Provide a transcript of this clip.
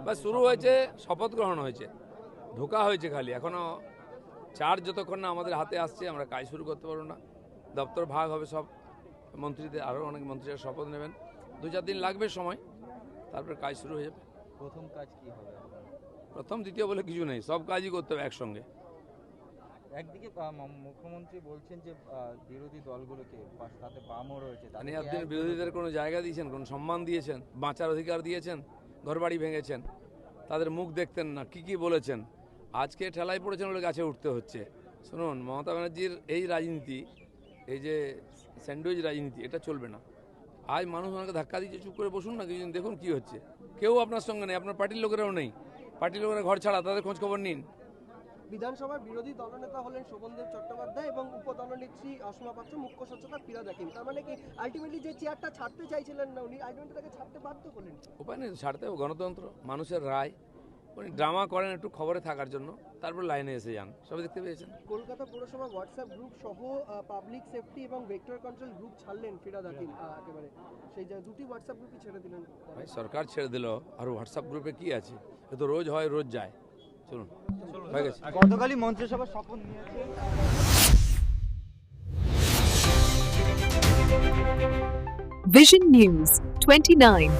বা শুরু হয়েছে, শপথ গ্রহণ হয়েছে, ঢোকা হয়েছে, খালি এখনো চার্জ যতক্ষণ না আমাদের হাতে আসছে আমরা কাজ শুরু করতে পারবো না। দপ্তর ভাগ হবে, সব মন্ত্রীদের, আরও অনেক মন্ত্রীরা শপথ নেবেন, 2-4 দিন লাগবে সময়, তারপরে কাজ শুরু হয়ে যাবে। প্রথম কাজ কি হবে? প্রথম দ্বিতীয় বলে কিছু নেই, সব কাজই করতে হবে একসঙ্গে। একদিকে মুখ্যমন্ত্রী বলছেন যে বিরোধী দলগুলোকে, তাতে বামও রয়েছে, মানে আপনি বিরোধীদের কোনো জায়গা দিয়েছেন, কোনো সম্মান দিয়েছেন, বাঁচার অধিকার দিয়েছেন? ঘরবাড়ি ভেঙেছেন, তাদের মুখ দেখতেন না, কি বলেছেন, আজকে ঠেলায় পড়েছেন বলে গাছে উঠতে হচ্ছে। শুনুন, মমতা ব্যানার্জির এই রাজনীতি, এই যে স্যান্ডউইচ রাজনীতি, এটা চলবে না। আজ মানুষ ওনাকে ধাক্কা দিচ্ছে, চুপ করে বসুন না, কিছুদিন দেখুন কি হচ্ছে। কেউ আপনার সঙ্গে নেই, আপনার পার্টির লোকেরাও নেই, পার্টির লোকেরা ঘর ছাড়া, তাদের খোঁজ খবর নিন। বিধানসভার বিরোধী দলনেতা হলেন শোভনদেব চট্টোপাধ্যায় এবং উপদলনেত্রী অসীমা পাত্র, মুখ্য সচেতক ফিরহাদ হাকিম। তার মানে কি আলটিমেটলি যে চেয়ারটা ছাড়তে চাইছিলেন না উনি, আলটিমেটলি তাকে ছাড়তে বাধ্য হলেন? উপায় নেই, ছাড়তে হবে, গণতন্ত্র, মানুষের রায়। উনি ড্রামা করেন একটু খবরে থাকার জন্য, তারপর লাইনে এসে যান, সবাই দেখতে পেয়েছেন। কলকাতা পৌরসভা হোয়াটসঅ্যাপ গ্রুপ সহ পাবলিক সেফটি এবং ভেক্টর কন্ট্রোল গ্রুপ ছাড়লেন ফিরহাদ হাকিম একেবারে। সেই যে দুটি হোয়াটসঅ্যাপ গ্রুপই ছেড়ে দিলেন। ভাই সরকার ছেড়ে দিল, আর হোয়াটসঅ্যাপ গ্রুপে কি আছে? এ তো রোজ হয়, রোজ যায়। চলুন, হয়ে গেছে। গতকালই মন্ত্রিসভা শপথ নিয়েছে Vision News 29